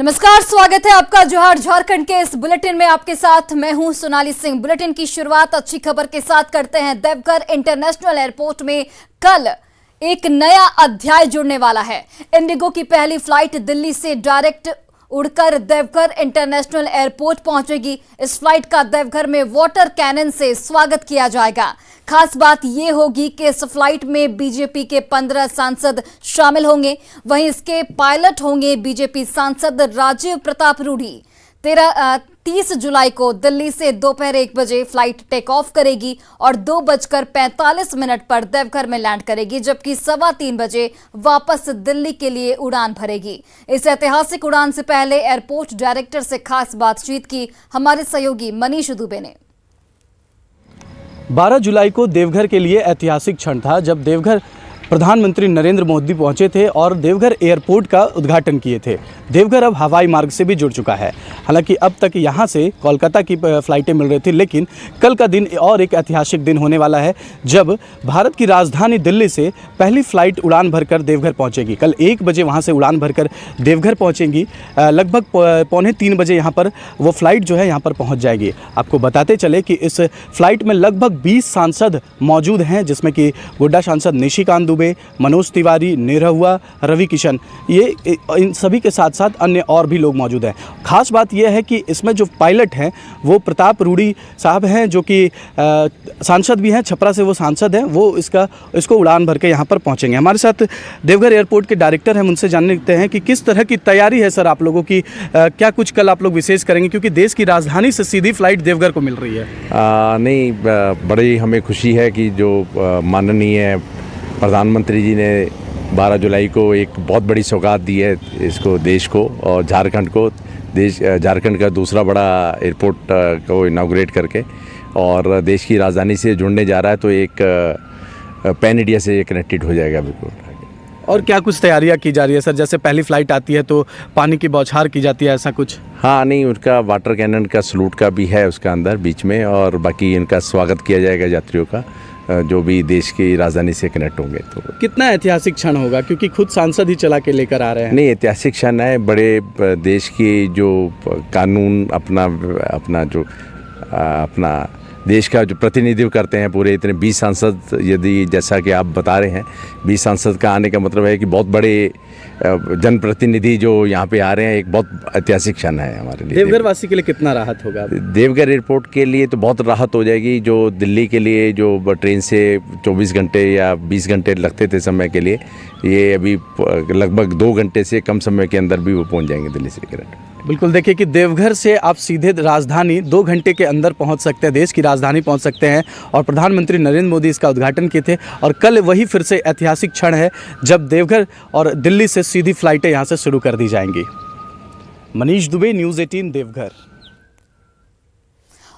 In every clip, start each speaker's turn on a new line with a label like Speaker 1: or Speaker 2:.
Speaker 1: नमस्कार, स्वागत है आपका जोहार झारखंड के इस बुलेटिन में। आपके साथ मैं हूं सोनाली सिंह। बुलेटिन की शुरुआत अच्छी खबर के साथ करते हैं। देवघर इंटरनेशनल एयरपोर्ट में कल एक नया अध्याय जुड़ने वाला है। इंडिगो की पहली फ्लाइट दिल्ली से डायरेक्ट उड़कर देवघर इंटरनेशनल एयरपोर्ट पहुंचेगी। इस फ्लाइट का देवघर में वाटर कैनन से स्वागत किया जाएगा। खास बात यह होगी कि इस फ्लाइट में बीजेपी के 15 सांसद शामिल होंगे। वहीं इसके पायलट होंगे बीजेपी सांसद राजीव प्रताप रूडी। 30 जुलाई को दिल्ली से दोपहर 1 बजे फ्लाइट टेक ऑफ करेगी और 2:45 पर देवघर में लैंड करेगी, जबकि 3:15 बजे वापस दिल्ली के लिए उड़ान भरेगी। इस ऐतिहासिक उड़ान से पहले एयरपोर्ट डायरेक्टर से खास बातचीत की हमारे सहयोगी मनीष दुबे ने।
Speaker 2: 12 जुलाई को देवघर के लिए ऐतिहासिक क्षण था, जब देवघर प्रधानमंत्री नरेंद्र मोदी पहुंचे थे और देवघर एयरपोर्ट का उद्घाटन किए थे। देवघर अब हवाई मार्ग से भी जुड़ चुका है। हालांकि अब तक यहां से कोलकाता की फ़्लाइटें मिल रही थी, लेकिन कल का दिन और एक ऐतिहासिक दिन होने वाला है, जब भारत की राजधानी दिल्ली से पहली फ़्लाइट उड़ान भरकर देवघर पहुंचेगी। कल 1 बजे वहां से उड़ान भरकर देवघर पहुंचेंगी। लगभग 2:45 बजे यहाँ पर वो फ़्लाइट जो है यहाँ पर पहुँच जाएगी। आपको बताते चले कि इस फ्लाइट में लगभग 20 सांसद मौजूद हैं, जिसमें कि गोड्डा सांसद निशिकांत दुबे, मनोज तिवारी, निरहुआ, रवि किशन, ये इन सभी के साथ साथ अन्य और भी लोग मौजूद हैं। खास बात यह है कि इसमें जो पायलट हैं वो प्रताप रूडी साहब हैं, जो कि सांसद भी हैं, छपरा से वो सांसद हैं। वो इसको उड़ान भर के यहाँ पर पहुँचेंगे। हमारे साथ देवघर एयरपोर्ट के डायरेक्टर हैं, उनसे जानने लगते हैं कि किस तरह की तैयारी है सर आप लोगों की। क्या कुछ कल आप लोग विशेष करेंगे, क्योंकि देश की राजधानी से सीधी फ्लाइट देवघर को मिल रही है?
Speaker 3: नहीं, बड़ी हमें खुशी है कि जो माननीय प्रधानमंत्री जी ने 12 जुलाई को एक बहुत बड़ी सौगात दी है इसको, देश को और झारखंड को। झारखंड का दूसरा बड़ा एयरपोर्ट को इनाग्रेट करके और देश की राजधानी से जुड़ने जा रहा है, तो एक पैन इंडिया से कनेक्टेड हो जाएगा बिल्कुल।
Speaker 2: और क्या कुछ तैयारियां की जा रही है सर? जैसे पहली फ़्लाइट आती है तो पानी की बौछार की जाती है, ऐसा कुछ?
Speaker 3: हाँ, नहीं, उनका वाटर कैनन का सलूट का भी है उसका अंदर बीच में, और बाकी इनका स्वागत किया जाएगा यात्रियों का जो भी देश की राजधानी से कनेक्ट होंगे। तो
Speaker 2: कितना ऐतिहासिक क्षण होगा, क्योंकि खुद सांसद ही चला के लेकर आ रहे हैं?
Speaker 3: नहीं, ऐतिहासिक क्षण है। बड़े देश की जो कानून अपना देश का जो प्रतिनिधित्व करते हैं पूरे इतने 20 सांसद, यदि जैसा कि आप बता रहे हैं 20 सांसद का आने का मतलब है कि बहुत बड़े जनप्रतिनिधि जो यहाँ पे आ रहे हैं, एक बहुत ऐतिहासिक क्षण है हमारे लिए।
Speaker 2: देवघर वासी के लिए कितना राहत होगा?
Speaker 3: देवघर एयरपोर्ट के लिए तो बहुत राहत हो जाएगी। जो दिल्ली के लिए जो ट्रेन से 24 घंटे या 20 घंटे लगते थे समय के लिए, ये अभी लगभग 2 घंटे से कम समय के अंदर भी वो पहुँच जाएंगे दिल्ली से।
Speaker 2: बिल्कुल, देखिए कि देवघर से आप सीधे राजधानी 2 घंटे के अंदर पहुंच सकते हैं, देश की राजधानी पहुंच सकते हैं। और प्रधानमंत्री नरेंद्र मोदी इसका उद्घाटन किए थे, और कल वही फिर से ऐतिहासिक क्षण है जब देवघर और दिल्ली से सीधी फ्लाइटें यहां से शुरू कर दी जाएंगी। मनीष दुबे, न्यूज़ 18, देवघर।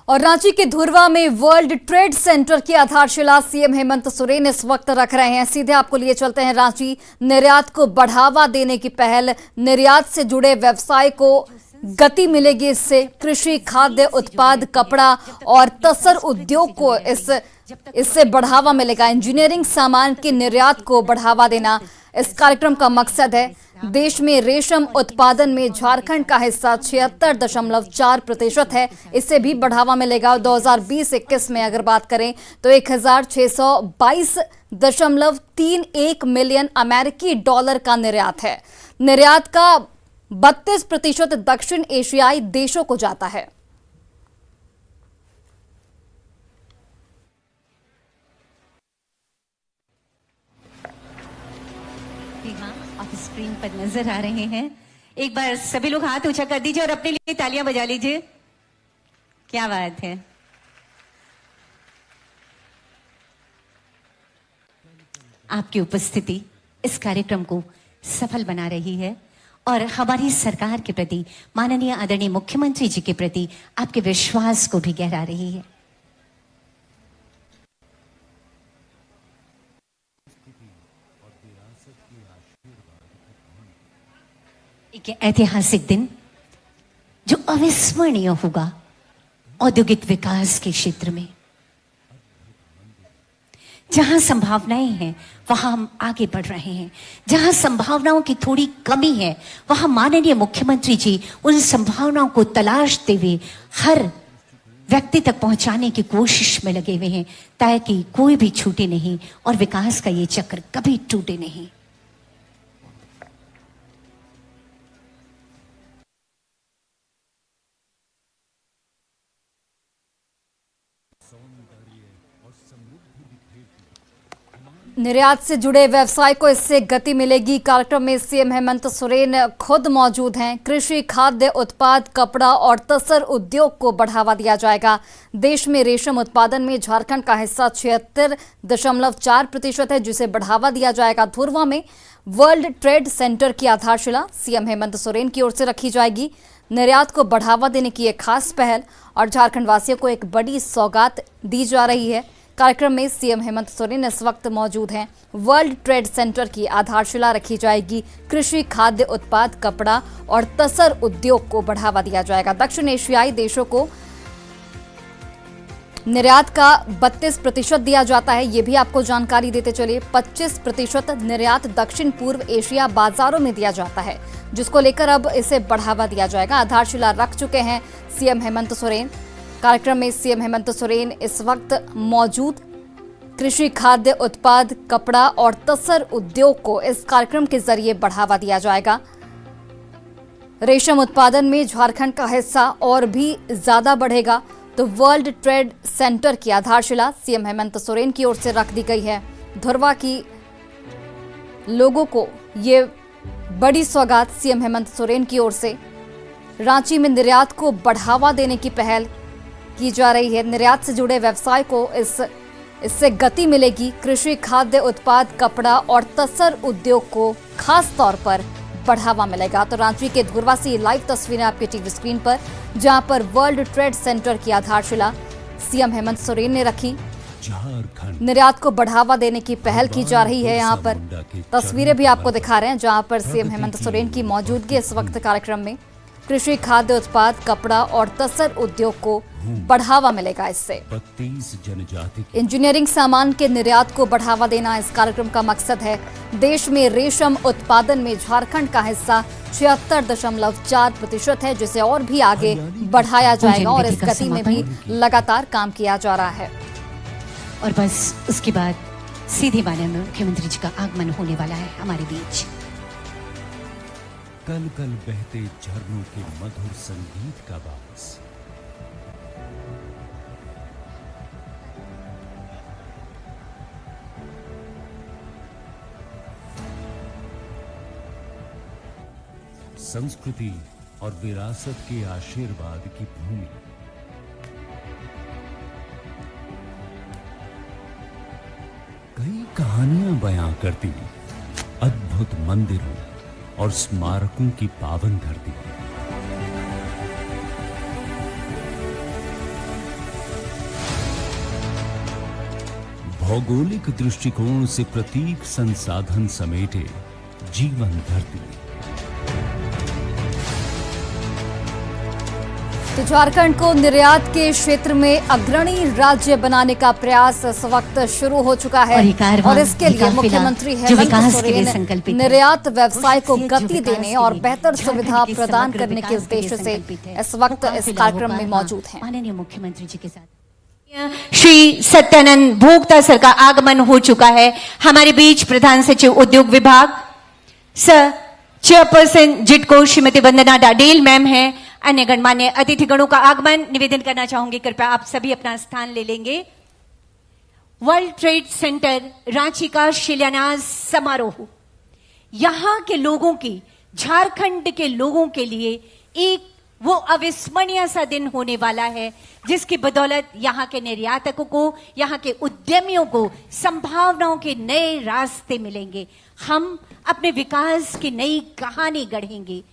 Speaker 1: और रांची के धुरवा में वर्ल्ड ट्रेड सेंटर की आधारशिला सीएम हेमंत सोरेन इस वक्त रख रहे हैं। सीधे आपको लिए चलते हैं रांची। निर्यात को बढ़ावा देने की पहल, निर्यात से जुड़े व्यवसाय को गति मिलेगी। इससे कृषि, खाद्य उत्पाद, कपड़ा और तसर उद्योग को इससे बढ़ावा मिलेगा। इंजीनियरिंग सामान के निर्यात को बढ़ावा देना इस कार्यक्रम का मकसद है। देश में रेशम उत्पादन में झारखंड का हिस्सा 76.4% है। इससे भी बढ़ावा मिलेगा। 2020-21 में अगर बात करें तो 1622.31 मिलियन अमेरिकी डॉलर का निर्यात है। निर्यात का 32% दक्षिण एशियाई देशों को जाता है।
Speaker 4: स्क्रीन पर नजर आ रहे हैं। एक बार सभी लोग हाथ ऊंचा कर दीजिए और अपने लिए तालियां बजा लीजिए। क्या बात है। आपकी उपस्थिति इस कार्यक्रम को सफल बना रही है और हमारी सरकार के प्रति, माननीय आदरणीय मुख्यमंत्री जी के प्रति आपके विश्वास को भी गहरा रही है। एक ऐतिहासिक दिन जो अविस्मरणीय होगा औद्योगिक विकास के क्षेत्र में। जहां संभावनाएं हैं वहां हम आगे बढ़ रहे हैं, जहां संभावनाओं की थोड़ी कमी है वहां माननीय मुख्यमंत्री जी उन संभावनाओं को तलाशते हुए हर व्यक्ति तक पहुंचाने की कोशिश में लगे हुए हैं, ताकि कोई भी छूटे नहीं और विकास का ये चक्र कभी टूटे नहीं।
Speaker 1: निर्यात से जुड़े व्यवसाय को इससे गति मिलेगी। कार्यक्रम में सीएम हेमंत सोरेन खुद मौजूद हैं। कृषि, खाद्य उत्पाद, कपड़ा और तसर उद्योग को बढ़ावा दिया जाएगा। देश में रेशम उत्पादन में झारखंड का हिस्सा 76.4% है, जिसे बढ़ावा दिया जाएगा। धुर्वा में वर्ल्ड ट्रेड सेंटर की आधारशिला सीएम हेमंत सोरेन की ओर से रखी जाएगी। निर्यात को बढ़ावा देने की एक खास पहल और झारखंड वासियों को एक बड़ी सौगात दी जा रही है। कार्यक्रम में सीएम हेमंत सोरेन इस वक्त मौजूद हैं। वर्ल्ड ट्रेड सेंटर की आधारशिला रखी जाएगी। कृषि, खाद्य उत्पाद, कपड़ा और तसर उद्योग को बढ़ावा दिया जाएगा। दक्षिण एशियाई देशों को निर्यात का 32% दिया जाता है, ये भी आपको जानकारी देते चलिए। 25% निर्यात दक्षिण पूर्व एशिया बाजारों में दिया जाता है, जिसको लेकर अब इसे बढ़ावा दिया जाएगा। आधारशिला रख चुके हैं सीएम हेमंत सोरेन। कार्यक्रम में सीएम हेमंत सोरेन इस वक्त मौजूद। कृषि, खाद्य उत्पाद, कपड़ा और तसर उद्योग को इस कार्यक्रम के जरिए बढ़ावा दिया जाएगा। रेशम उत्पादन में झारखंड का हिस्सा और भी ज्यादा बढ़ेगा, तो वर्ल्ड ट्रेड सेंटर की आधारशिला सीएम हेमंत सोरेन की ओर से रख दी गई है। धुर्वा की लोगों को ये बड़ी सौगात सीएम हेमंत सोरेन की ओर से। रांची में निर्यात को बढ़ावा देने की पहल की जा रही है। निर्यात से जुड़े व्यवसाय को इससे गति मिलेगी। कृषि, खाद्य उत्पाद, कपड़ा और तसर उद्योग को खास तौर पर बढ़ावा मिलेगा। तो रांची के धुर्वा से लाइव तस्वीरें आपके टीवी स्क्रीन पर, जहां पर वर्ल्ड ट्रेड सेंटर की आधारशिला सीएम हेमंत सोरेन ने रखी। निर्यात को बढ़ावा देने की पहल की जा रही है। यहाँ पर तस्वीरें भी आपको दिखा रहे हैं, जहां पर सीएम हेमंत सोरेन की मौजूदगी इस वक्त कार्यक्रम में। कृषि, खाद्य उत्पाद, कपड़ा और तसर उद्योग को बढ़ावा मिलेगा इससे। इंजीनियरिंग सामान के निर्यात को बढ़ावा देना इस कार्यक्रम का मकसद है। देश में रेशम उत्पादन में झारखंड का हिस्सा 76.4% है, जिसे और भी आगे बढ़ाया जाएगा और इस गति में भी लगातार काम किया जा रहा है।
Speaker 4: और बस उसके बाद सीधे माननीय मुख्यमंत्री जी का आगमन होने वाला है हमारे बीच।
Speaker 5: कल कल बहते झरनों के मधुर संगीत का बास, संस्कृति और विरासत के आशीर्वाद की भूमि, कई कहानियां बयां करती अद्भुत मंदिरों और स्मारकों की पावन धरती। भौगोलिक दृष्टिकोण से प्रतीक संसाधन समेटे जीवन धरती।
Speaker 1: तो झारखंड को निर्यात के क्षेत्र में अग्रणी राज्य बनाने का प्रयास इस वक्त शुरू हो चुका है और इसके लिए मुख्यमंत्री हेमंत सोरेन निर्यात व्यवसाय को गति देने और बेहतर सुविधा प्रदान करने के उद्देश्य से इस वक्त इस कार्यक्रम में मौजूद हैं।
Speaker 4: माननीय मुख्यमंत्री जी के साथ श्री सत्यानंद भोक्ता सर का आगमन हो चुका है हमारे बीच। प्रधान सचिव उद्योग विभाग सर, चेयरपर्सन जिटको श्रीमती वंदना डाडेल मैम है। अन्य गणमान्य अतिथिगणों का आगमन निवेदन करना चाहूंगी, कृपया आप सभी अपना स्थान ले लेंगे। वर्ल्ड ट्रेड सेंटर रांची का शिलान्यास समारोह यहां के लोगों की, झारखंड के लोगों के लिए एक वो अविस्मरणीय सा दिन होने वाला है, जिसकी बदौलत यहां के निर्यातकों को, यहां के उद्यमियों को संभावनाओं के नए रास्ते मिलेंगे। हम अपने विकास की नई कहानी गढ़ेंगे।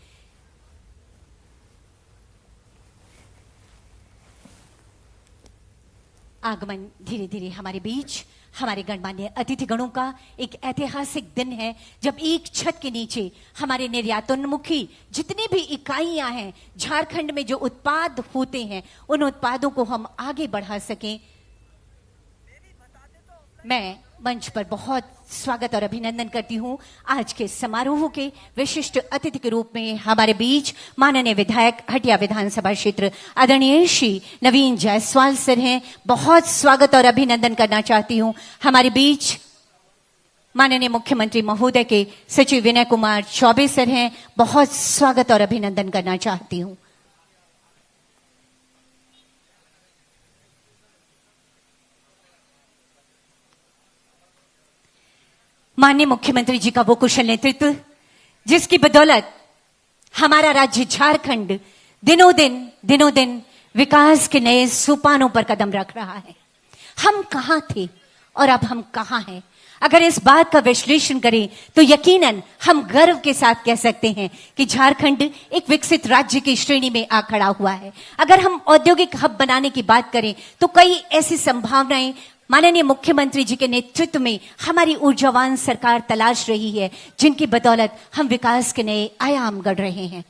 Speaker 4: आगमन धीरे धीरे हमारे बीच हमारे गणमान्य अतिथिगणों का एक ऐतिहासिक दिन है, जब एक छत के नीचे हमारे निर्यातोन्मुखी जितनी भी इकाइयां हैं, झारखंड में जो उत्पाद होते हैं, उन उत्पादों को हम आगे बढ़ा सकें। मैं मंच पर बहुत स्वागत और अभिनंदन करती हूं आज के समारोह के विशिष्ट अतिथि के रूप में हमारे बीच माननीय विधायक हटिया विधानसभा क्षेत्र आदरणीय श्री नवीन जायसवाल सर हैं। बहुत स्वागत और अभिनंदन करना चाहती हूं हमारे बीच माननीय मुख्यमंत्री महोदय के सचिव विनय कुमार चौबे सर हैं। बहुत स्वागत और अभिनंदन करना चाहती हूं। माननीय मुख्यमंत्री जी का वो कुशल नेतृत्व जिसकी बदौलत हमारा राज्य झारखंड दिनों दिन विकास के नए सोपानों पर कदम रख रहा है। हम कहां थे और अब हम कहां हैं? अगर इस बात का विश्लेषण करें तो यकीनन हम गर्व के साथ कह सकते हैं कि झारखंड एक विकसित राज्य की श्रेणी में आ खड़ा हुआ है। अगर हम औद्योगिक हब बनाने की बात करें तो कई ऐसी संभावनाएं माननीय मुख्यमंत्री जी के नेतृत्व में हमारी ऊर्जावान सरकार तलाश रही है, जिनकी बदौलत हम विकास के नए आयाम गढ़ रहे हैं।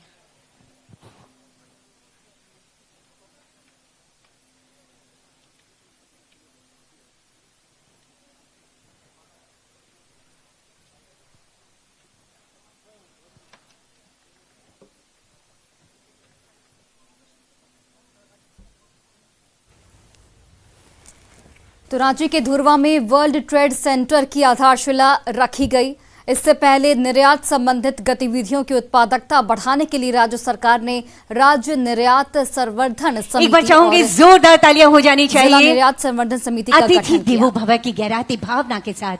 Speaker 1: तो रांची के धुरवा में वर्ल्ड ट्रेड सेंटर की आधारशिला रखी गई। इससे पहले निर्यात संबंधित गतिविधियों की उत्पादकता बढ़ाने के लिए राज्य सरकार ने राज्य निर्यात संवर्धन समिति,
Speaker 4: एक बार चाहूंगी जोरदार तालियां हो जानी चाहिए,
Speaker 1: निर्यात संवर्धन समिति का गठन
Speaker 4: अतिथि
Speaker 1: किया।
Speaker 4: देवो भव की गहराती भावना के साथ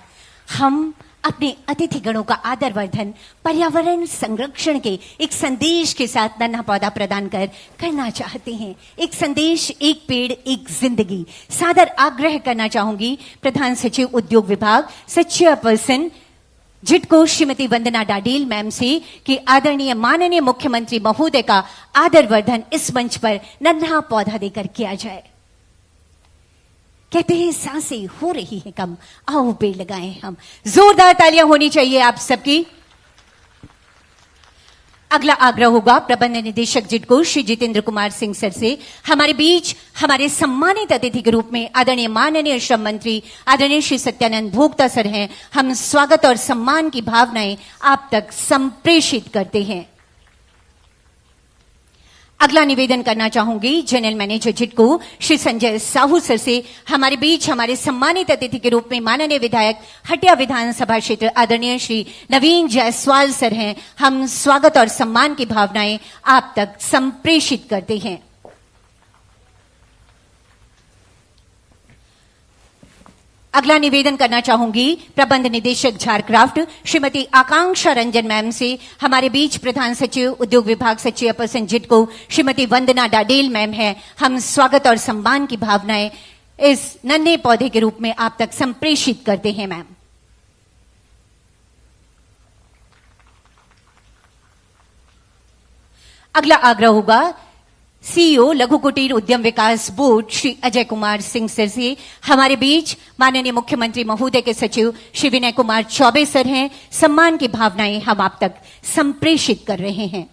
Speaker 4: हम अपने अतिथि गणों का आदर वर्धन पर्यावरण संरक्षण के एक संदेश के साथ नन्हा पौधा प्रदान कर करना चाहते हैं। एक संदेश, एक पेड़, एक जिंदगी। सादर आग्रह करना चाहूंगी प्रधान सचिव उद्योग विभाग सचिव पर्सन जिटको श्रीमती वंदना डाडेल मैम से कि आदरणीय माननीय मुख्यमंत्री महोदय का आदर वर्धन इस मंच पर नन्हा पौधा देकर किया जाए। कहते हैं सांसें हो रही है कम, आओ पेड़ लगाएं हम। जोरदार तालियां होनी चाहिए आप सबकी। अगला आग्रह होगा प्रबंध निदेशक जिटको श्री जितेंद्र कुमार सिंह सर से। हमारे बीच हमारे सम्मानित अतिथि के रूप में आदरणीय माननीय श्रम मंत्री आदरणीय श्री सत्यानंद भोक्ता सर हैं। हम स्वागत और सम्मान की भावनाएं आप तक संप्रेषित करते हैं। अगला निवेदन करना चाहूंगी general manager JITCO Shri Sanjay Sahu sir से। हमारे बीच हमारे सम्मानित अतिथि के रूप में माननीय विधायक हटिया विधानसभा क्षेत्र आदरणीय श्री नवीन जायसवाल सर हैं। हम स्वागत और सम्मान की भावनाएं आप तक संप्रेषित करते हैं। अगला निवेदन करना चाहूंगी प्रबंध निदेशक झारक्राफ्ट श्रीमती आकांक्षा रंजन मैम से। हमारे बीच प्रधान सचिव उद्योग विभाग सचिव पर्सन जिटको श्रीमती वंदना डाडेल मैम है। हम स्वागत और सम्मान की भावनाएं इस नन्हे पौधे के रूप में आप तक संप्रेषित करते हैं मैम। अगला आग्रह होगा सीईओ लघु कुटीर उद्यम विकास बोर्ड श्री अजय कुमार सिंह सर से। हमारे बीच माननीय मुख्यमंत्री महोदय के सचिव श्री विनय कुमार चौबे सर हैं। सम्मान की भावनाएं हम आप तक संप्रेषित कर रहे हैं।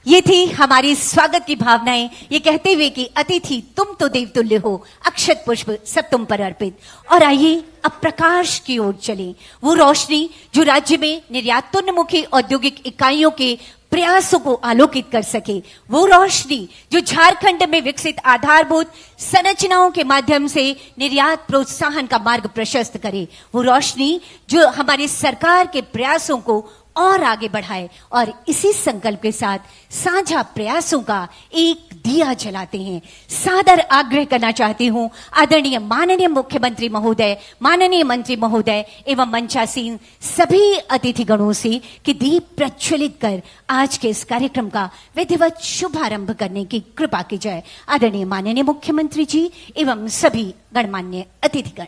Speaker 4: ये थी हमारी स्वागत की भावनाएं, ये कहते हुए कि अतिथि तुम तो देवतुल्य हो, अक्षत पुष्प सब तुम पर अर्पित। और आइए अब प्रकाश की ओर चलें, वो रोशनी जो राज्य में निर्यातोन्मुखी औद्योगिक इकाइयों के प्रयासों को आलोकित कर सके, वो रोशनी जो झारखंड में विकसित आधारभूत संरचनाओं के माध्यम से निर्यात प्रोत्साहन का मार्ग प्रशस्त करे, वो रोशनी जो हमारी सरकार के प्रयासों को और आगे बढ़ाए। और इसी संकल्प के साथ साझा प्रयासों का एक दिया जलाते हैं। सादर आग्रह करना चाहती हूं आदरणीय माननीय मुख्यमंत्री महोदय, माननीय मंत्री महोदय एवं मंचासीन सभी अतिथिगणों से कि दीप प्रज्वलित कर आज के इस कार्यक्रम का विधिवत शुभारंभ करने की कृपा की जाए। आदरणीय माननीय मुख्यमंत्री जी एवं सभी गणमान्य अतिथिगण।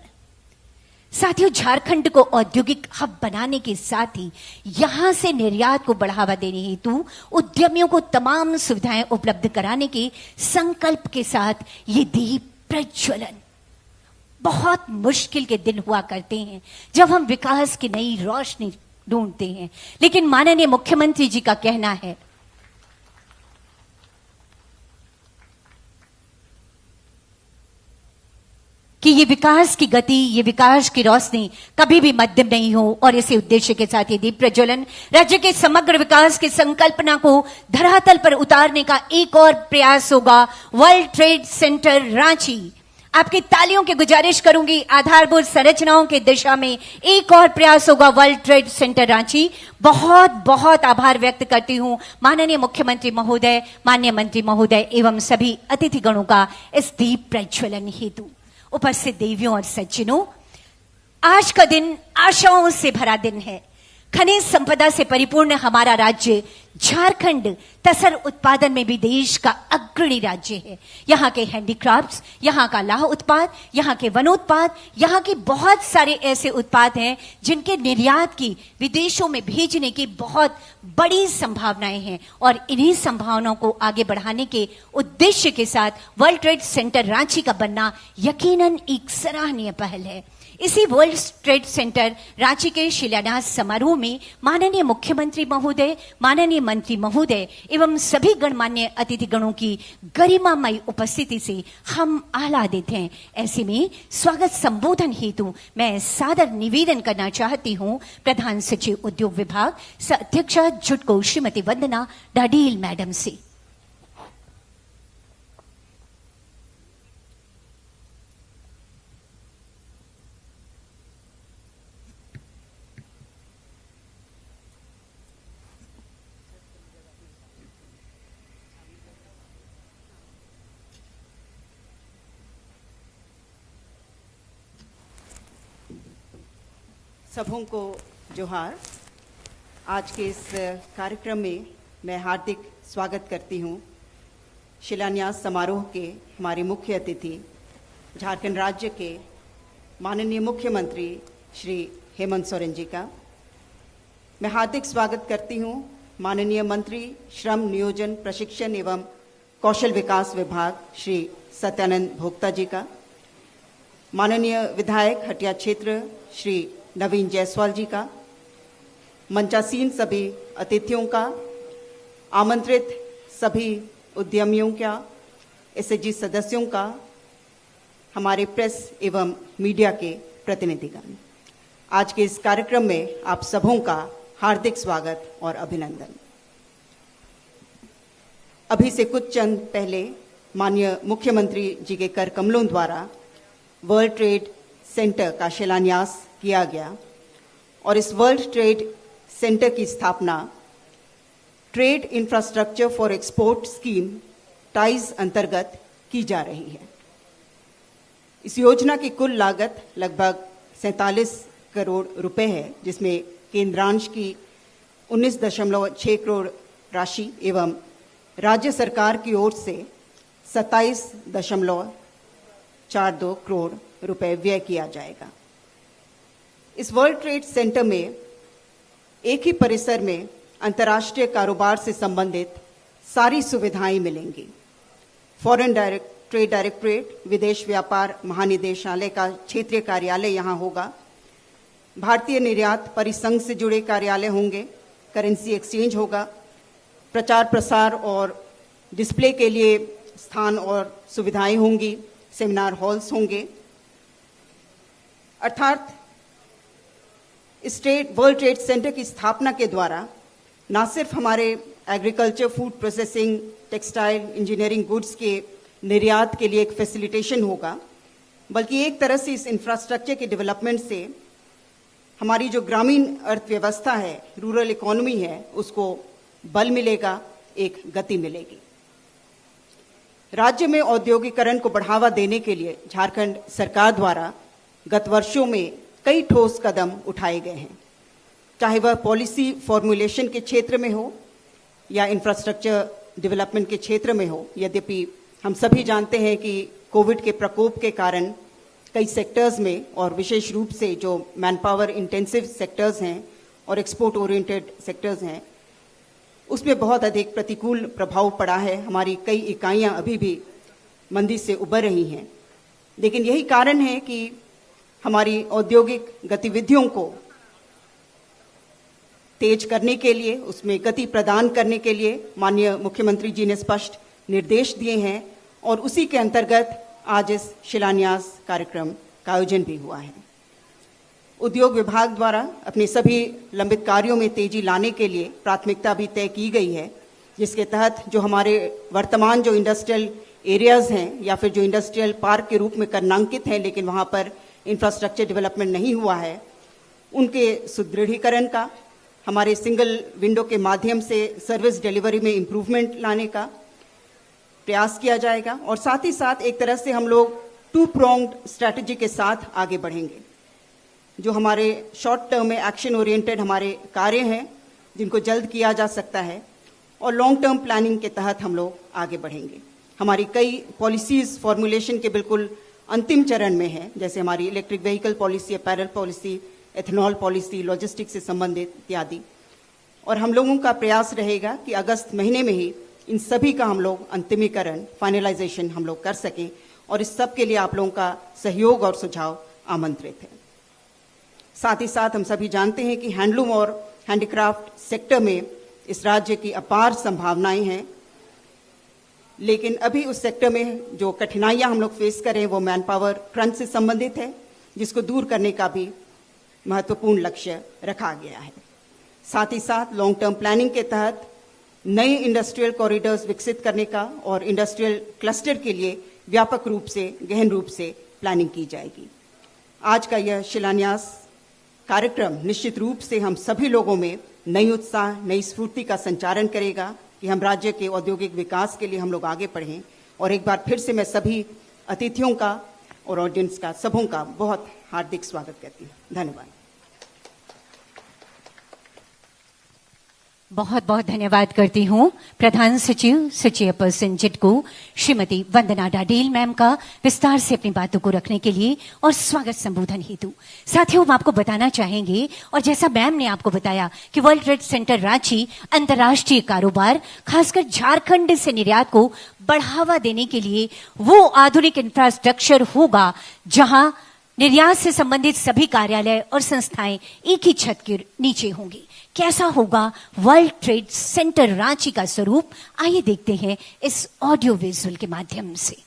Speaker 4: साथियों, झारखंड को औद्योगिक हब बनाने के साथ ही यहां से निर्यात को बढ़ावा देने हेतु उद्यमियों को तमाम सुविधाएं उपलब्ध कराने के संकल्प के साथ ये दीप प्रज्वलन। बहुत मुश्किल के दिन हुआ करते हैं जब हम विकास की नई रोशनी ढूंढते हैं, लेकिन माननीय मुख्यमंत्री जी का कहना है कि ये विकास की गति, ये विकास की रोशनी कभी भी मध्यम नहीं हो और इसी उद्देश्य के साथ ये दीप प्रज्वलन राज्य के समग्र विकास की संकल्पना को धरातल पर उतारने का एक और प्रयास होगा। वर्ल्ड ट्रेड सेंटर रांची, आपकी तालियों की गुजारिश करूंगी। आधारभूत संरचनाओं की दिशा में एक और प्रयास होगा वर्ल्ड ट्रेड सेंटर रांची। बहुत बहुत आभार व्यक्त करती हूं माननीय मुख्यमंत्री महोदय, माननीय मंत्री महोदय एवं सभी अतिथिगणों का इस दीप प्रज्वलन हेतु। उपस्थित देवियों और सज्जनों, आज का दिन आशाओं से भरा दिन है। खनिज संपदा से परिपूर्ण हमारा राज्य झारखंड तसर उत्पादन में भी देश का अग्रणी राज्य है। यहाँ के हैंडीक्राफ्ट्स, यहाँ का लाह उत्पाद, यहाँ के वनोत्पाद, यहाँ के बहुत सारे ऐसे उत्पाद हैं जिनके निर्यात की, विदेशों में भेजने की बहुत बड़ी संभावनाएं हैं और इन्हीं संभावनाओं को आगे बढ़ाने के उद्देश्य के साथ वर्ल्ड ट्रेड सेंटर रांची का बनना यकीनन एक सराहनीय पहल है। इसी वर्ल्ड ट्रेड सेंटर रांची के शिलान्यास समारोह में माननीय मुख्यमंत्री महोदय, माननीय मंत्री महोदय एवं सभी गणमान्य अतिथिगणों की गरिमामयी उपस्थिति से हम आह्लादित हैं। ऐसे में स्वागत संबोधन हेतु मैं सादर निवेदन करना चाहती हूं प्रधान सचिव उद्योग विभाग सह अध्यक्षा जुटको श्रीमती वंदना डाडील मैडम से।
Speaker 6: सबों को जोहार। आज के इस कार्यक्रम में मैं हार्दिक स्वागत करती हूं शिलान्यास समारोह के हमारे मुख्य अतिथि झारखंड राज्य के माननीय मुख्यमंत्री श्री हेमंत सोरेन जी का। मैं हार्दिक स्वागत करती हूं माननीय मंत्री श्रम नियोजन प्रशिक्षण एवं कौशल विकास विभाग श्री सत्यानंद भोक्ता जी का, माननीय विधायक हटिया क्षेत्र श्री नवीन जायसवाल जी का, मंचासीन सभी अतिथियों का, आमंत्रित सभी उद्यमियों का, एसएचजी सदस्यों का, हमारे प्रेस एवं मीडिया के प्रतिनिधिगण, आज के इस कार्यक्रम में आप सबों का हार्दिक स्वागत और अभिनंदन। अभी से कुछ चंद पहले माननीय मुख्यमंत्री जी के कर कमलों द्वारा वर्ल्ड ट्रेड सेंटर का शिलान्यास किया गया और इस वर्ल्ड ट्रेड सेंटर की स्थापना trade infrastructure for export scheme ties अंतर्गत की जा रही है। इस योजना की कुल लागत लगभग 47 करोड़ रुपए है, जिसमें केंद्रांश की 19.6 करोड़ राशि एवं राज्य सरकार की ओर से 27.42 करोड़ रुपए व्यय किया जाएगा। इस वर्ल्ड ट्रेड सेंटर में एक ही परिसर में अंतर्राष्ट्रीय कारोबार से संबंधित सारी सुविधाएं मिलेंगी। फॉरेन ट्रेड डायरेक्टरेट, विदेश व्यापार महानिदेशालय का क्षेत्रीय कार्यालय यहां होगा। भारतीय निर्यात परिसंघ से जुड़े कार्यालय होंगे। करेंसी एक्सचेंज होगा। प्रचार प्रसार और डिस्प्ले के लिए स्थान और सुविधाएं होंगी। सेमिनार हॉल्स होंगे। अर्थात इस वर्ल्ड ट्रेड सेंटर की स्थापना के द्वारा न सिर्फ हमारे agriculture, food processing, textile, engineering goods के निर्यात के लिए एक फैसिलिटेशन होगा, बल्कि एक तरह से इस इंफ्रास्ट्रक्चर के डेवलपमेंट से हमारी जो ग्रामीण अर्थव्यवस्था है, रूरल इकोनॉमी है, उसको बल मिलेगा, एक गति मिलेगी। राज्य में औद्योगिकरण को बढ़ावा देने के लिए झारखंड सरकार द्वारा गत वर्षों में कई ठोस कदम उठाए गए हैं, चाहे वह पॉलिसी फॉर्मुलेशन के क्षेत्र में हो या इंफ्रास्ट्रक्चर डेवलपमेंट के क्षेत्र में हो। यद्यपि हम सभी जानते हैं कि कोविड के प्रकोप के कारण कई सेक्टर्स में और विशेष रूप से जो मैन पावर इंटेंसिव सेक्टर्स हैं और एक्सपोर्ट ओरिएंटेड सेक्टर्स हैं, उसमें बहुत अधिक प्रतिकूल प्रभाव पड़ा है। हमारी कई इकाइयां अभी भी मंदी से उबर रही हैं, लेकिन यही कारण है कि हमारी औद्योगिक गतिविधियों को तेज करने के लिए, उसमें गति प्रदान करने के लिए माननीय मुख्यमंत्री जी ने स्पष्ट निर्देश दिए हैं और उसी के अंतर्गत आज इस शिलान्यास कार्यक्रम का आयोजन भी हुआ है। उद्योग विभाग द्वारा अपने सभी लंबित कार्यों में तेजी लाने के लिए प्राथमिकता भी तय की गई है, जिसके तहत जो हमारे वर्तमान जो इंडस्ट्रियल एरियाज हैं या फिर जो इंडस्ट्रियल पार्क के रूप में करनांकित हैं लेकिन वहाँ पर इंफ्रास्ट्रक्चर डेवलपमेंट नहीं हुआ है, उनके सुदृढ़ीकरण का, हमारे सिंगल विंडो के माध्यम से सर्विस डिलीवरी में इम्प्रूवमेंट लाने का प्रयास किया जाएगा। और साथ ही साथ एक तरह से हम लोग 2 pronged स्ट्रैटेजी के साथ आगे बढ़ेंगे। जो हमारे शॉर्ट टर्म में एक्शन ओरिएंटेड हमारे कार्य हैं जिनको जल्द किया जा सकता है, और लॉन्ग टर्म प्लानिंग के तहत हम लोग आगे बढ़ेंगे। हमारी कई पॉलिसीज फॉर्मुलेशन के बिल्कुल अंतिम चरण में है, जैसे हमारी electric vehicle policy, apparel policy, ethanol policy, logistics से संबंधित इत्यादि। और हम लोगों का प्रयास रहेगा कि अगस्त महीने में ही इन सभी का हम लोग अंतिमीकरण, फाइनलाइजेशन हम लोग कर सकें, और इस सब के लिए आप लोगों का सहयोग और सुझाव आमंत्रित है। साथ ही साथ हम सभी जानते हैं कि हैंडलूम और हैंडीक्राफ्ट सेक्टर में इस राज्य की अपार संभावनाएं हैं, लेकिन अभी उस सेक्टर में जो कठिनाइयां हम लोग फेस कर रहे हैं वो मैन पावर क्रंच से संबंधित है, जिसको दूर करने का भी महत्वपूर्ण लक्ष्य रखा गया है। साथ ही साथ लॉन्ग टर्म प्लानिंग के तहत नए इंडस्ट्रियल कॉरिडोर्स विकसित करने का और इंडस्ट्रियल क्लस्टर के लिए व्यापक रूप से, गहन रूप से प्लानिंग की जाएगी। आज का यह शिलान्यास कार्यक्रम निश्चित रूप से हम सभी लोगों में नई उत्साह, नई स्फूर्ति का संचारण करेगा कि हम राज्य के औद्योगिक विकास के लिए हम लोग आगे बढ़ें। और एक बार फिर से मैं सभी अतिथियों का और ऑडियंस का, सबों का बहुत हार्दिक स्वागत करती हूँ। धन्यवाद।
Speaker 4: बहुत बहुत धन्यवाद करती हूँ प्रधान सचिव, चेयरपर्सन जिटको श्रीमती वंदना डाडेल मैम का विस्तार से अपनी बातों को रखने के लिए और स्वागत संबोधन हेतु। साथियों, हम आपको बताना चाहेंगे, और जैसा मैम ने आपको बताया कि वर्ल्ड ट्रेड सेंटर रांची अंतर्राष्ट्रीय कारोबार, खासकर झारखंड से निर्यात को बढ़ावा देने के लिए वो आधुनिक इंफ्रास्ट्रक्चर होगा जहां निर्यात से संबंधित सभी कार्यालय और संस्थाएं एक ही छत के नीचे होंगी। कैसा होगा वर्ल्ड ट्रेड सेंटर रांची का स्वरूप, आइए देखते हैं इस ऑडियो विजुअल के माध्यम से।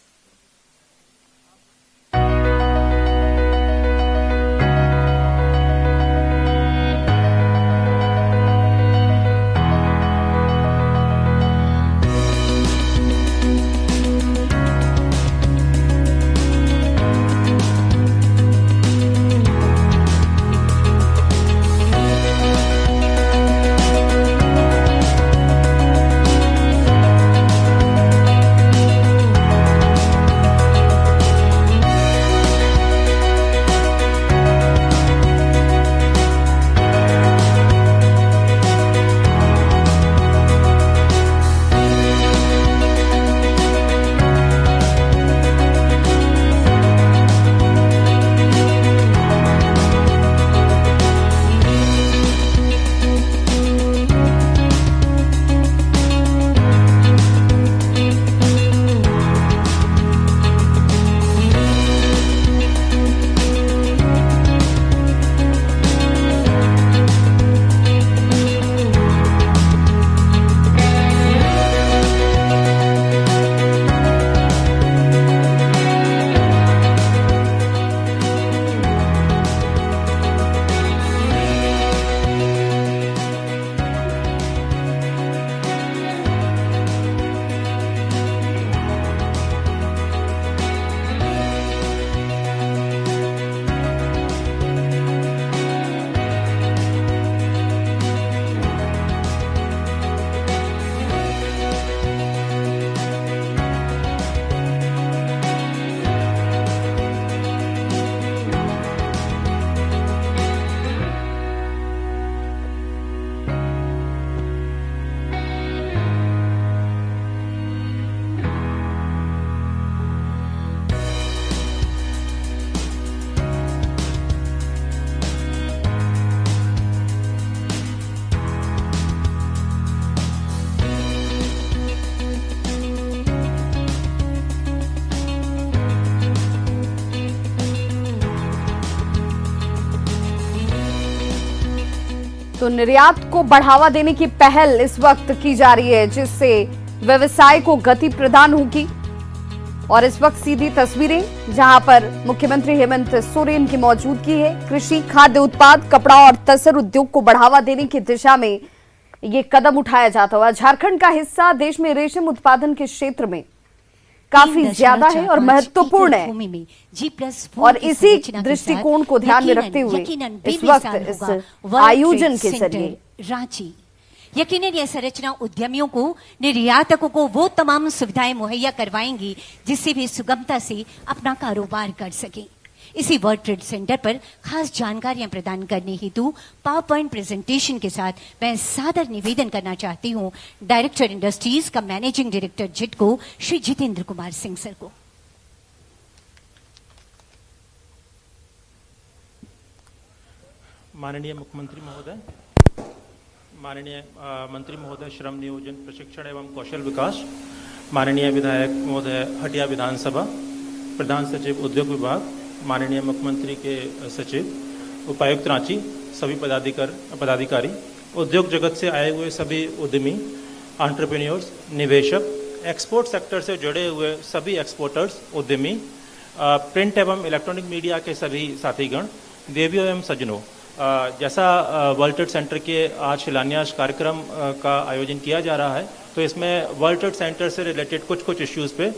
Speaker 7: तो निर्यात को बढ़ावा देने की पहल इस वक्त की जा रही है, जिससे व्यवसाय को गति प्रदान होगी। और इस वक्त सीधी तस्वीरें जहां पर मुख्यमंत्री हेमंत सोरेन की मौजूदगी है। कृषि, खाद्य उत्पाद, कपड़ा और तसर उद्योग को बढ़ावा देने की दिशा में ये कदम उठाया जाता हुआ। झारखंड का हिस्सा देश में रेशम उत्पादन के क्षेत्र में काफी ज्यादा है और महत्वपूर्ण है, और इसी दृष्टिकोण को ध्यान में रखते हुए इस वक्त इस आयोजन के जरिए
Speaker 4: रांची यकीनन यह संरचना उद्यमियों को, निर्यातकों को वो तमाम सुविधाएं मुहैया करवाएंगी जिससे वे सुगमता से अपना कारोबार कर सकें। इसी वर्ल्ड ट्रेड सेंटर पर खास जानकारियां प्रदान करने हेतु पावर पॉइंट प्रेजेंटेशन के साथ मैं सादर निवेदन करना चाहती हूं डायरेक्टर इंडस्ट्रीज का managing director JITCO Shri Jitendra Kumar Singh sir को।
Speaker 8: माननीय मुख्यमंत्री महोदय, माननीय मंत्री महोदय श्रम नियोजन प्रशिक्षण एवं कौशल विकास, माननीय विधायक महोदय हटिया विधानसभा, प्रधान सचिव उद्योग विभाग, माननीय मुख्यमंत्री के सचिव, उपायुक्त रांची, सभी पदाधिकारी, उद्योग जगत से आए हुए सभी उद्यमी, एंटरप्रेन्योर्स, निवेशक, एक्सपोर्ट सेक्टर से जुड़े हुए सभी एक्सपोर्टर्स, उद्यमी, प्रिंट एवं इलेक्ट्रॉनिक मीडिया के सभी साथीगण, देवियों एवं सज्जनों, जैसा वर्ल्ड ट्रेड सेंटर के आज शिलान्यास कार्यक्रम का आयोजन किया जा रहा है, तो इसमें वर्ल्ड ट्रेड सेंटर से रिलेटेड कुछ इश्यूज़ पे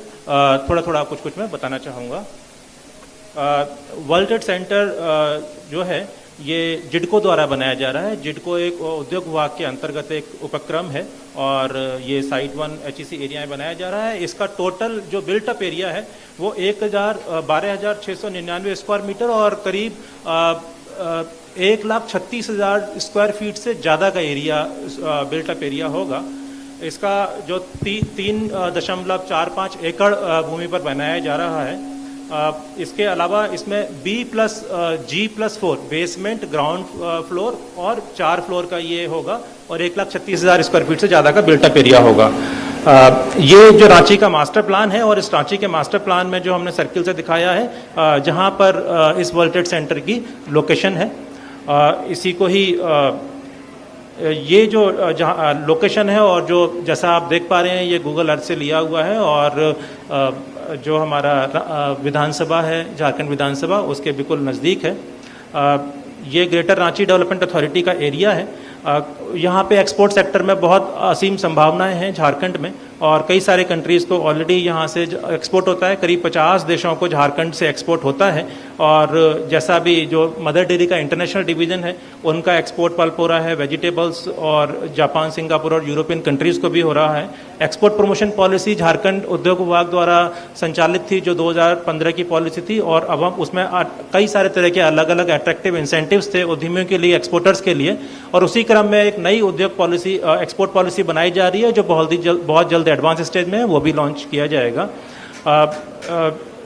Speaker 8: थोड़ा कुछ मैं बताना चाहूँगा। वर्ल्ड ट्रेड सेंटर जो है ये जिडको द्वारा बनाया जा रहा है। जिडको एक उद्योग विभाग के अंतर्गत एक उपक्रम है और ये साइट 1 HEC एरिया में बनाया जा रहा है। इसका टोटल जो बिल्टअप एरिया है वो 12,699 स्क्वायर मीटर और करीब 1,36,000 स्क्वायर फीट से ज़्यादा का एरिया बिल्टअप एरिया होगा। इसका जो 3.45 एकड़ भूमि पर बनाया जा रहा है। इसके अलावा इसमें B+G+4 बेसमेंट, ग्राउंड फ्लोर और 4 फ्लोर का ये होगा और 1,36,000 स्क्वायर फीट से ज़्यादा का बिल्टअप एरिया होगा। ये जो रांची का मास्टर प्लान है और इस रांची के मास्टर प्लान में जो हमने सर्किल से दिखाया है जहाँ पर इस वर्ल्ड ट्रेड सेंटर की लोकेशन है, इसी को ही ये जो जहाँ लोकेशन है और जो जैसा आप देख पा रहे हैं ये गूगल अर्थ से लिया हुआ है और जो हमारा विधानसभा है, झारखंड विधानसभा, उसके बिल्कुल नज़दीक है। ये ग्रेटर रांची डेवलपमेंट अथॉरिटी का एरिया है। यहाँ पे एक्सपोर्ट सेक्टर में बहुत असीम संभावनाएं हैं झारखंड में और कई सारे कंट्रीज़ को ऑलरेडी यहाँ से एक्सपोर्ट होता है। करीब 50 देशों को झारखंड से एक्सपोर्ट होता है और जैसा भी जो मदर डेयरी का इंटरनेशनल डिवीज़न है उनका एक्सपोर्ट पल्प हो रहा है, वेजिटेबल्स, और जापान, सिंगापुर और यूरोपियन कंट्रीज़ को भी हो रहा है। एक्सपोर्ट प्रमोशन पॉलिसी झारखंड उद्योग विभाग द्वारा संचालित थी जो 2015 की पॉलिसी थी और अब हम उसमें कई सारे तरह के अलग अलग अट्रैक्टिव इंसेंटिव्स थे उद्यमियों के लिए, एक्सपोर्टर्स के लिए, और उसी क्रम में एक नई उद्योग पॉलिसी, एक्सपोर्ट पॉलिसी बनाई जा रही है जो बहुत जल्द एडवांस स्टेज में है, वो भी लॉन्च किया जाएगा।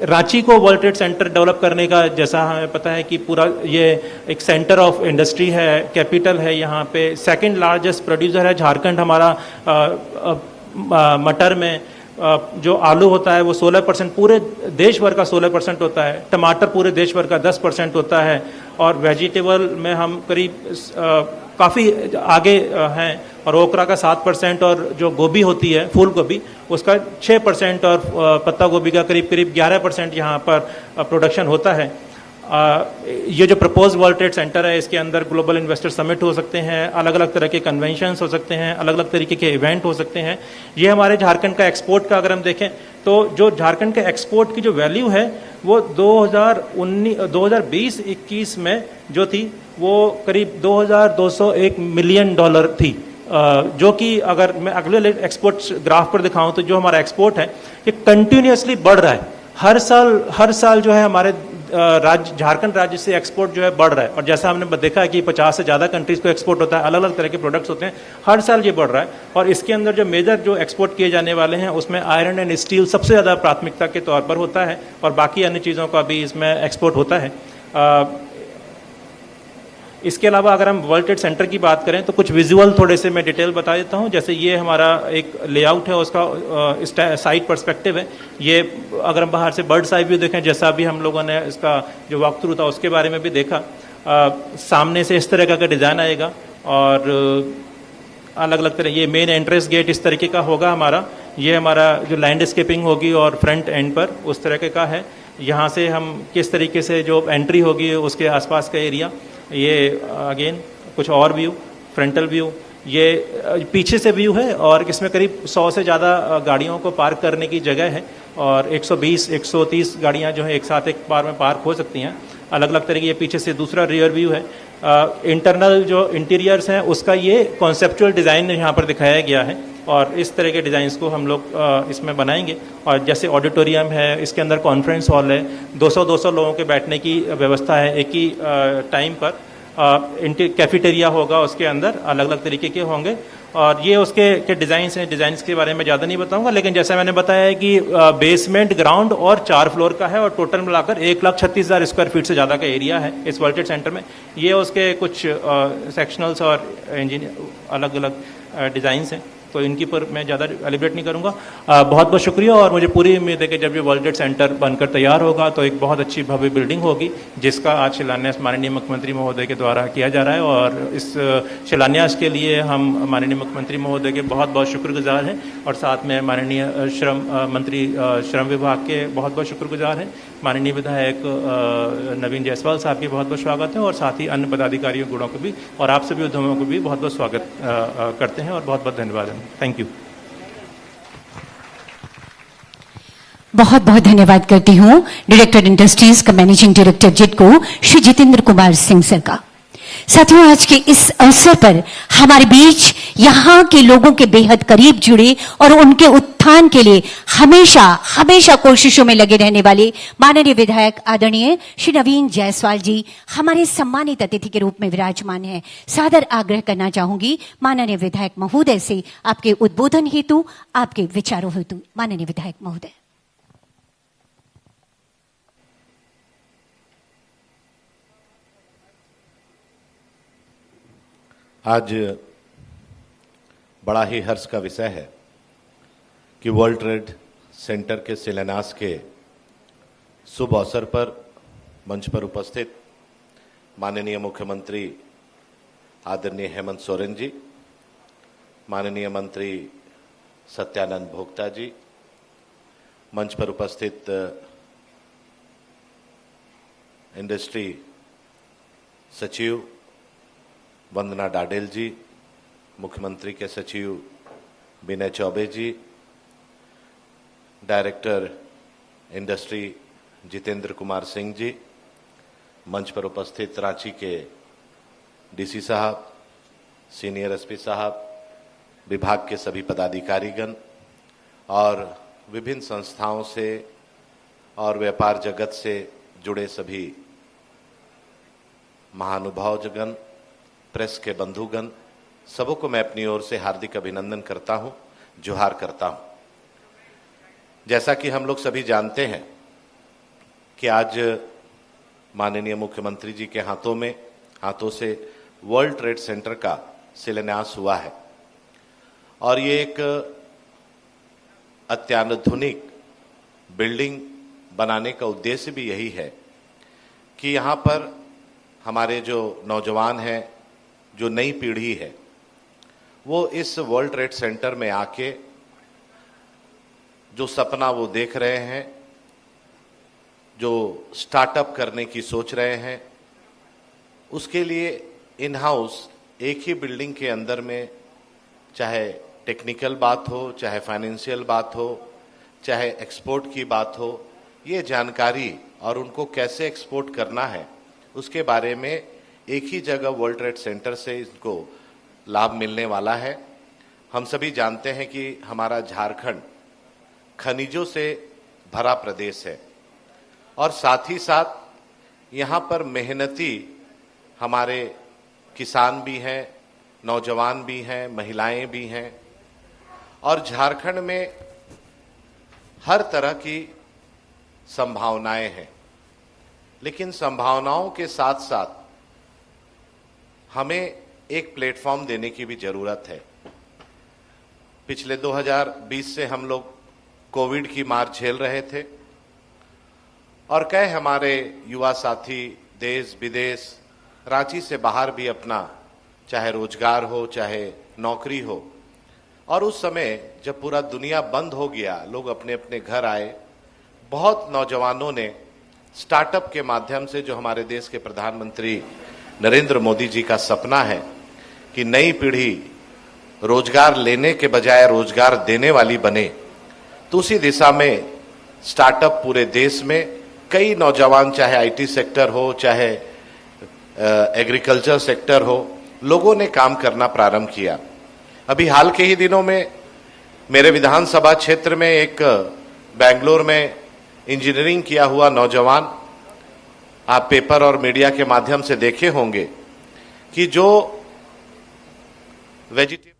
Speaker 8: रांची को वर्ल्ड ट्रेड सेंटर डेवलप करने का, जैसा हमें पता है कि पूरा ये एक सेंटर ऑफ इंडस्ट्री है, कैपिटल है, यहाँ पे सेकंड लार्जेस्ट प्रोड्यूसर है झारखंड। हमारा मटर में जो आलू होता है वो 16%, पूरे देश भर का 16% होता है। टमाटर पूरे देश भर का 10% होता है और वेजिटेबल में हम करीब काफ़ी आगे हैं और ओकरा का 7% और जो गोभी होती है, फूल गोभी, उसका 6% और पत्ता गोभी का करीब 11% यहाँ पर प्रोडक्शन होता है। ये जो प्रपोज वर्ल्ड ट्रेड सेंटर है इसके अंदर ग्लोबल इन्वेस्टर समिट हो सकते हैं, अलग अलग तरह के कन्वेंशंस हो सकते हैं, अलग अलग तरीके के इवेंट हो सकते हैं। ये हमारे झारखंड का एक्सपोर्ट का अगर हम देखें तो जो झारखंड के एक्सपोर्ट की जो वैल्यू है वो 2020-21 में जो थी वो करीब $2,201 मिलियन थी, जो कि अगर मैं अगले एक्सपोर्ट ग्राफ पर दिखाऊं तो जो हमारा एक्सपोर्ट है ये कंटिन्यूसली बढ़ रहा है। हर साल जो है हमारे झारखंड राज्य से एक्सपोर्ट जो है बढ़ रहा है और जैसा हमने देखा है कि 50 से ज़्यादा कंट्रीज को एक्सपोर्ट होता है, अलग अलग तरह के प्रोडक्ट्स होते हैं, हर साल ये बढ़ रहा है। और इसके अंदर जो मेजर जो एक्सपोर्ट किए जाने वाले हैं उसमें आयरन एंड स्टील सबसे ज़्यादा प्राथमिकता के तौर पर होता है और बाकी अन्य चीज़ों का भी इसमें एक्सपोर्ट होता है। इसके अलावा अगर हम वर्ल्ड ट्रेड सेंटर की बात करें तो कुछ विजुअल थोड़े से मैं डिटेल बता देता हूं। जैसे ये हमारा एक लेआउट है, उसका साइड पर्सपेक्टिव है। ये अगर हम बाहर से बर्ड्स आई व्यू देखें, जैसा भी हम लोगों ने इसका जो वॉक थ्रू था उसके बारे में भी देखा, सामने से इस तरह का डिज़ाइन आएगा और अलग अलग तरह, ये मेन एंट्रेंस गेट इस तरीके का होगा हमारा। ये हमारा जो लैंडस्केपिंग होगी और फ्रंट एंड पर उस तरह का है। यहाँ से हम किस तरीके से जो एंट्री होगी उसके आसपास का एरिया, ये अगेन कुछ और व्यू, फ्रंटल व्यू, ये पीछे से व्यू है और इसमें करीब 100 से ज़्यादा गाड़ियों को पार्क करने की जगह है और 120-130 गाड़ियाँ जो है एक साथ एक बार में पार्क हो सकती हैं अलग अलग तरीके। ये पीछे से दूसरा रियर व्यू है। इंटरनल जो इंटीरियर्स हैं उसका ये कॉन्सेप्चुअल डिज़ाइन यहाँ पर दिखाया गया है और इस तरह के डिज़ाइंस को हम लोग इसमें बनाएंगे। और जैसे ऑडिटोरियम है, इसके अंदर कॉन्फ्रेंस हॉल है, 200-200 लोगों के बैठने की व्यवस्था है एक ही टाइम पर। कैफेटेरिया होगा, उसके अंदर अलग अलग तरीके के होंगे और ये उसके डिज़ाइंस हैं। डिज़ाइंस के बारे में ज़्यादा नहीं बताऊंगा, लेकिन जैसा मैंने बताया है कि बेसमेंट, ग्राउंड और 4 फ्लोर का है और टोटल मिलाकर 1,36,000 स्क्वायर फीट से ज़्यादा का एरिया है इस वर्ल्ड ट्रेड सेंटर में। ये उसके कुछ सेक्शनल्स और इंजीनियर अलग अलग डिज़ाइंस हैं, तो इनकी पर मैं ज़्यादा एलिब्रेट नहीं करूँगा। बहुत बहुत शुक्रिया और मुझे पूरी उम्मीद है कि जब ये वर्ल्ड ट्रेड सेंटर बनकर तैयार होगा तो एक बहुत अच्छी भव्य बिल्डिंग होगी, जिसका आज शिलान्यास माननीय मुख्यमंत्री महोदय के द्वारा किया जा रहा है। और इस शिलान्यास के लिए हम माननीय मुख्यमंत्री महोदय के बहुत बहुत शुक्रगुजार हैं और साथ में माननीय श्रम मंत्री श्रम विभाग के बहुत बहुत शुक्रगुजार हैं। माननीय विधायक नवीन जायसवाल साहब के बहुत बहुत स्वागत है और साथ ही अन्य पदाधिकारियों गुणों को भी और आप सभी उद्यमों को भी बहुत बहुत स्वागत करते हैं और बहुत बहुत धन्यवाद है। Thank you.
Speaker 4: बहुत बहुत धन्यवाद करती हूं डायरेक्टर इंडस्ट्रीज का managing director JITCO Shri Jitendra Kumar Singh sir का। साथियों, आज के इस अवसर पर हमारे बीच यहाँ के लोगों के बेहद करीब जुड़े और उनके उत्थान के लिए हमेशा हमेशा कोशिशों में लगे रहने वाले माननीय विधायक आदरणीय श्री नवीन जायसवाल जी हमारे सम्मानित अतिथि के रूप में विराजमान हैं। सादर आग्रह करना चाहूंगी माननीय विधायक महोदय से आपके उद्बोधन हेतु, आपके विचारों हेतु। माननीय विधायक महोदय।
Speaker 9: आज बड़ा ही हर्ष का विषय है कि वर्ल्ड ट्रेड सेंटर के शिलान्यास के शुभ अवसर पर मंच पर उपस्थित माननीय मुख्यमंत्री आदरणीय हेमंत सोरेन जी, माननीय मंत्री सत्यानंद भोक्ता जी, मंच पर उपस्थित इंडस्ट्री सचिव वंदना डाडेल जी, मुख्यमंत्री के सचिव विनय चौबे जी, डायरेक्टर इंडस्ट्री जितेंद्र कुमार सिंह जी, मंच पर उपस्थित रांची के डीसी साहब, सीनियर एसपी साहब, विभाग के सभी पदाधिकारीगण और विभिन्न संस्थाओं से और व्यापार जगत से जुड़े सभी महानुभावजन, प्रेस के बंधुगण, सबों को मैं अपनी ओर से हार्दिक अभिनंदन करता हूं, जोहार करता हूं। जैसा कि हम लोग सभी जानते हैं कि आज माननीय मुख्यमंत्री जी के हाथों से वर्ल्ड ट्रेड सेंटर का शिलान्यास हुआ है और ये एक अत्याधुनिक बिल्डिंग बनाने का उद्देश्य भी यही है कि यहाँ पर हमारे जो नौजवान हैं, जो नई पीढ़ी है, वो इस वर्ल्ड ट्रेड सेंटर में आके जो सपना वो देख रहे हैं, जो स्टार्टअप करने की सोच रहे हैं, उसके लिए इन हाउस एक ही बिल्डिंग के अंदर में, चाहे टेक्निकल बात हो, चाहे फाइनेंशियल बात हो, चाहे एक्सपोर्ट की बात हो, ये जानकारी और उनको कैसे एक्सपोर्ट करना है उसके बारे में एक ही जगह वर्ल्ड ट्रेड सेंटर से इनको लाभ मिलने वाला है। हम सभी जानते हैं कि हमारा झारखंड खनिजों से भरा प्रदेश है और साथ ही साथ यहाँ पर मेहनती हमारे किसान भी हैं, नौजवान भी हैं, महिलाएं भी हैं और झारखंड में हर तरह की संभावनाएं हैं। लेकिन संभावनाओं के साथ साथ हमें एक प्लेटफॉर्म देने की भी जरूरत है। पिछले 2020 से हम लोग कोविड की मार झेल रहे थे और कई हमारे युवा साथी देश विदेश, रांची से बाहर भी अपना चाहे रोजगार हो, चाहे नौकरी हो, और उस समय जब पूरा दुनिया बंद हो गया, लोग अपने अपने घर आए, बहुत नौजवानों ने स्टार्टअप के माध्यम से, जो हमारे देश के प्रधानमंत्री नरेंद्र मोदी जी का सपना है कि नई पीढ़ी रोजगार लेने के बजाय रोजगार देने वाली बने, तो उसी दिशा में स्टार्टअप पूरे देश में कई नौजवान, चाहे आईटी सेक्टर हो, चाहे एग्रीकल्चर सेक्टर हो, लोगों ने काम करना प्रारंभ किया। अभी हाल के ही दिनों में मेरे विधानसभा क्षेत्र में एक बेंगलोर में इंजीनियरिंग किया हुआ नौजवान, आप पेपर और मीडिया के माध्यम से देखे होंगे कि जो वेजिटेबल